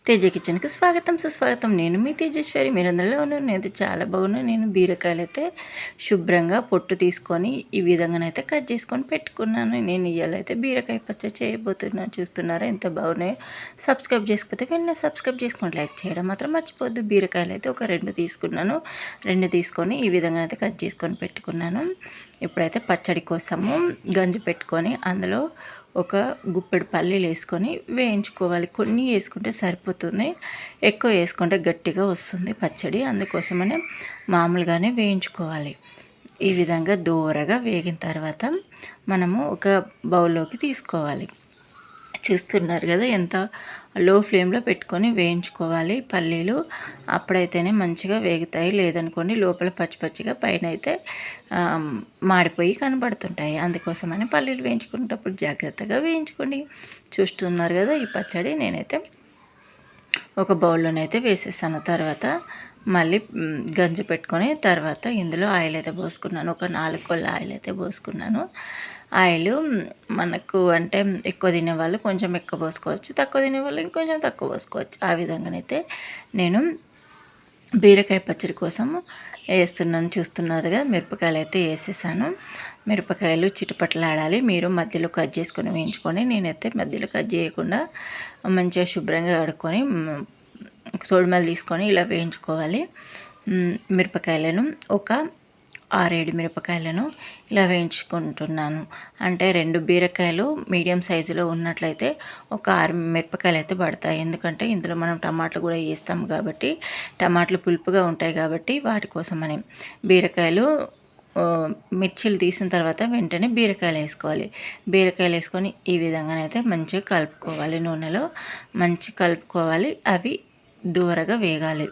తేజ కిచెన్కి స్వాగతం సుస్వాగతం. నేను మీ తేజేశ్వరి. మీరందరిలో ఉన్నారు. నేనైతే చాలా బాగున్నాను. నేను బీరకాయలు అయితే శుభ్రంగా పొట్టు తీసుకొని ఈ విధంగానైతే కట్ చేసుకొని పెట్టుకున్నాను. నేను ఇవాళ అయితే బీరకాయ పచ్చడి చేయబోతున్నాను. చూస్తున్నారా ఎంత బాగున్నాయో. సబ్స్క్రైబ్ చేసుకుంటే వెంటనే సబ్స్క్రైబ్ చేసుకోండి. లైక్ చేయడం మాత్రం మర్చిపోద్దు. బీరకాయలు అయితే ఒక 2 తీసుకున్నాను. 2 తీసుకొని ఈ విధంగా అయితే కట్ చేసుకొని పెట్టుకున్నాను. ఇప్పుడైతే పచ్చడి కోసము గంజు పెట్టుకొని అందులో ఒక గుప్పెడు పల్లీలు వేసుకొని వేయించుకోవాలి. కొన్ని వేసుకుంటే సరిపోతుంది, ఎక్కువ వేసుకుంటే గట్టిగా వస్తుంది పచ్చడి. అందుకోసమనే మామూలుగానే వేయించుకోవాలి. ఈ విధంగా దోరగా వేగిన తర్వాత మనము ఒక బౌల్లోకి తీసుకోవాలి. చూస్తున్నారు కదా ఎంత లో ఫ్లేమ్లో పెట్టుకొని వేయించుకోవాలి పల్లీలు. అప్పుడైతేనే మంచిగా వేగుతాయి. లేదనుకోండి లోపల పచ్చి పచ్చిగా పైన అయితే మాడిపోయి కనబడుతుంటాయి. అందుకోసమని పల్లీలు వేయించుకునేటప్పుడు జాగ్రత్తగా వేయించుకోండి. చూస్తున్నారు కదా ఈ పచ్చడి నేనైతే ఒక బౌల్లోనైతే వేసేసాను. తర్వాత మళ్ళీ గంజి పెట్టుకొని తర్వాత ఇందులో ఆయిల్ అయితే పోసుకున్నాను. ఒక 4 కొల్ల ఆయిల్ అయితే పోసుకున్నాను. ఆయిల్ మనకు అంటే ఎక్కువ తినేవాళ్ళు కొంచెం ఎక్కువ పోసుకోవచ్చు, తక్కువ తినేవాళ్ళు ఇంకొంచెం తక్కువ పోసుకోవచ్చు. ఆ విధంగానైతే నేను బీరకాయ పచ్చడి కోసం వేస్తున్నాను. చూస్తున్నారు కదా మిరపకాయలు అయితే వేసేసాను. మిరపకాయలు చిటపటలాడాలి. మీరు మధ్యలో కట్ చేసుకొని వేయించుకొని, నేనైతే మధ్యలో కట్ చేయకుండా మంచిగా శుభ్రంగా కడుక్కొని తోడుమలు తీసుకొని ఇలా వేయించుకోవాలి. మిరపకాయలను ఒక 6-7 మిరపకాయలను ఇలా వేయించుకుంటున్నాను. అంటే 2 బీరకాయలు మీడియం సైజులో ఉన్నట్లయితే ఒక 6 మిరపకాయలు అయితే పడతాయి. ఎందుకంటే ఇందులో మనం టమాటాలు కూడా వేస్తాం కాబట్టి, టమాటాలు పులుపుగా ఉంటాయి కాబట్టి వాటి కోసమని. బీరకాయలు మిర్చీలు తీసిన తర్వాత వెంటనే బీరకాయలు వేసుకోవాలి. బీరకాయలు వేసుకొని ఈ విధంగానైతే మంచిగా కలుపుకోవాలి. నూనెలో మంచి కలుపుకోవాలి. అవి దూరగా వేగాలి.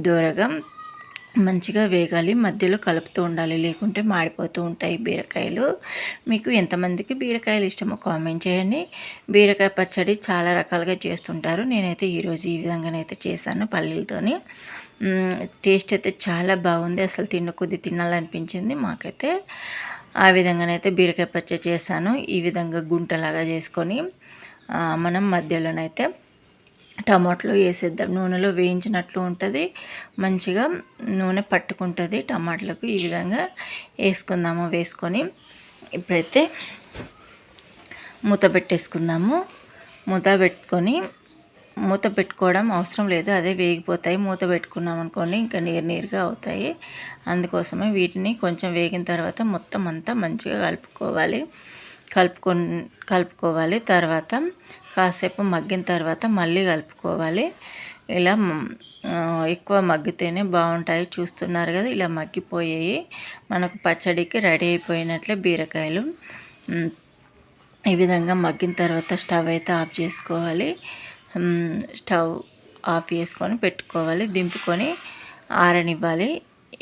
దూరగా మంచిగా వేగాలి. మధ్యలో కలుపుతూ ఉండాలి, లేకుంటే మాడిపోతూ ఉంటాయి బీరకాయలు. మీకు ఎంతమందికి బీరకాయలు ఇష్టమో కామెంట్ చేయండి. బీరకాయ పచ్చడి చాలా రకాలుగా చేస్తుంటారు. నేనైతే ఈరోజు ఈ విధంగానైతే చేశాను పల్లీలతోని. టేస్ట్ అయితే చాలా బాగుంది. అసలు కొద్ది తినాలనిపించింది మాకైతే. ఆ విధంగానైతే బీరకాయ పచ్చడి చేశాను. ఈ విధంగా గుంటలాగా చేసుకొని మనం మధ్యలోనైతే టమాటాలు వేసేద్దాం. నూనెలో వేయించినట్లు ఉంటుంది, మంచిగా నూనె పట్టుకుంటుంది టమాటాలకు. ఈ విధంగా వేసుకుందాము. వేసుకొని ఇప్పుడైతే మూత పెట్టేసుకుందాము. మూత పెట్టుకోవడం అవసరం లేదు, అదే వేగిపోతాయి. మూత పెట్టుకున్నాం అనుకోండి ఇంకా నీరుగా అవుతాయి. అందుకోసమే వీటిని కొంచెం వేగిన తర్వాత మొత్తం అంతా మంచిగా కలుపుకోవాలి. తర్వాత కాసేపు మగ్గిన తర్వాత మళ్ళీ కలుపుకోవాలి. ఇలా ఎక్కువ మగ్గితేనే బాగుంటాయి. చూస్తున్నారు కదా ఇలా మగ్గిపోయాయి. మనకు పచ్చడికి రెడీ అయిపోయినట్లే బీరకాయలు. ఈ విధంగా మగ్గిన తర్వాత స్టవ్ అయితే ఆఫ్ చేసుకోవాలి. స్టవ్ ఆఫ్ చేసుకొని పెట్టుకోవాలి. దింపుకొని ఆరనివ్వాలి.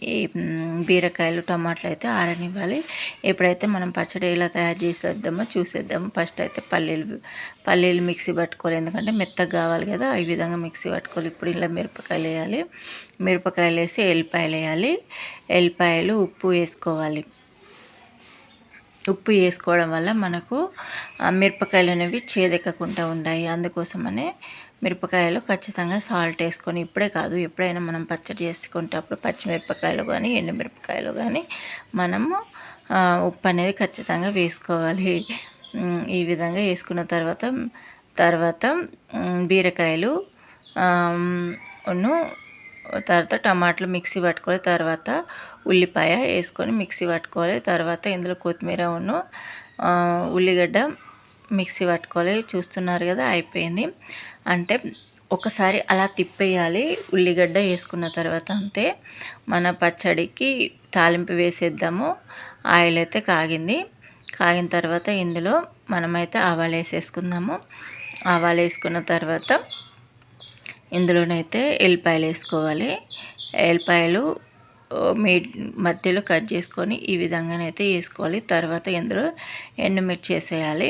ఈ బీరకాయలు టమాటాలు అయితే ఆరనివ్వాలి. ఎప్పుడైతే మనం పచ్చడి ఎలా తయారు చేసేద్దామో చూసేద్దాము. ఫస్ట్ అయితే పల్లీలు మిక్సీ పట్టుకోవాలి, ఎందుకంటే మెత్తగా కావాలి కదా. ఈ విధంగా మిక్సీ పట్టుకోవాలి. ఇప్పుడు ఇలా మిరపకాయలు వేయాలి. మిరపకాయలు వేసి ఎల్లిపాయలు వేయాలి. ఎల్లిపాయలు ఉప్పు వేసుకోవాలి. ఉప్పు వేసుకోవడం వల్ల మనకు మిరపకాయలు అనేవి చేదెక్కకుండా ఉంటాయి. అందుకోసమనే మిరపకాయలు ఖచ్చితంగా సాల్ట్ వేసుకొని, ఇప్పుడే కాదు ఎప్పుడైనా మనం పచ్చడి చేసుకుంటప్పుడు పచ్చిమిరపకాయలు కానీ ఎండుమిరపకాయలు కానీ మనము ఉప్పు అనేది ఖచ్చితంగా వేసుకోవాలి. ఈ విధంగా వేసుకున్న తర్వాత బీరకాయలు తర్వాత టమాటాలు మిక్సీ పట్టుకోవాలి. తర్వాత ఉల్లిపాయ వేసుకొని మిక్సీ పట్టుకోవాలి. తర్వాత ఇందులో కొత్తిమీర ఉల్లిగడ్డ మిక్సీ పట్టుకోవాలి. చూస్తున్నారు కదా అయిపోయింది. అంటే ఒకసారి అలా తిప్పేయాలి. ఉల్లిగడ్డ వేసుకున్న తర్వాత అంతే. మన పచ్చడికి తాలింపు వేసేద్దాము. ఆయిల్ అయితే కాగిన తర్వాత ఇందులో మనమైతే ఆవాలు వేసేసుకుందాము. ఆవాలు వేసుకున్న తర్వాత ఇందులోనైతే ఎల్లిపాయలు వేసుకోవాలి. ఎల్లిపాయలు మధ్యలో కట్ చేసుకొని ఈ విధంగానైతే వేసుకోవాలి. తర్వాత ఇందులో ఎండుమిర్చి వేసేయాలి.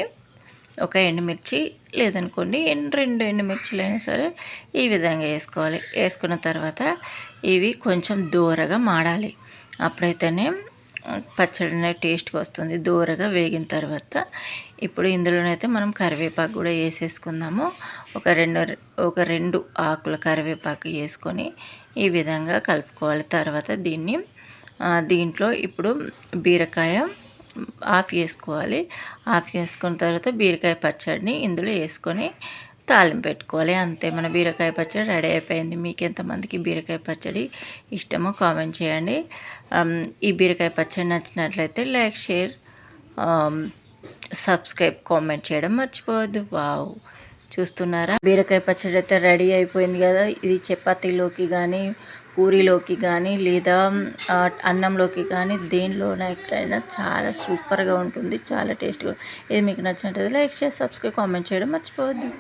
ఒక ఎండుమిర్చి లేదనుకోండి 2 ఎండుమిర్చిలు అయినా సరే ఈ విధంగా వేసుకోవాలి. వేసుకున్న తర్వాత ఇవి కొంచెం దూరగా మాడాలి. అప్పుడైతేనే పచ్చడి టేస్ట్గా వస్తుంది. దూరగా వేగిన తర్వాత ఇప్పుడు ఇందులోనైతే మనం కరివేపాకు కూడా వేసేసుకుందాము. ఒక రెండు ఆకుల కరివేపాకు వేసుకొని ఈ విధంగా కలుపుకోవాలి. తర్వాత దీంట్లో ఇప్పుడు బీరకాయ ఆఫ్ వేసుకోవాలి. ఆఫ్ వేసుకున్న తర్వాత బీరకాయ పచ్చడిని ఇందులో వేసుకొని తాలింపు పెట్టుకోవాలి. అంతే, మన బీరకాయ పచ్చడి రెడీ అయిపోయింది. మీకు ఎంతమందికి బీరకాయ పచ్చడి ఇష్టమో కామెంట్ చేయండి. ఈ బీరకాయ పచ్చడి నచ్చినట్లయితే లైక్, షేర్, సబ్స్క్రైబ్, కామెంట్ చేయడం మర్చిపోవద్దు. వావ్, చూస్తున్నారా, బీరకాయ పచ్చడి అయితే రెడీ అయిపోయింది కదా. ఇది చపాతీలోకి కానీ, పూరీలోకి కానీ, లేదా అన్నంలోకి కానీ దేనిలోనైనా చాలా సూపర్గా ఉంటుంది, చాలా టేస్ట్గా. ఇది మీకు నచ్చినట్లయితే లైక్, షేర్, సబ్స్క్రైబ్, కామెంట్ చేయడం మర్చిపోవద్దు.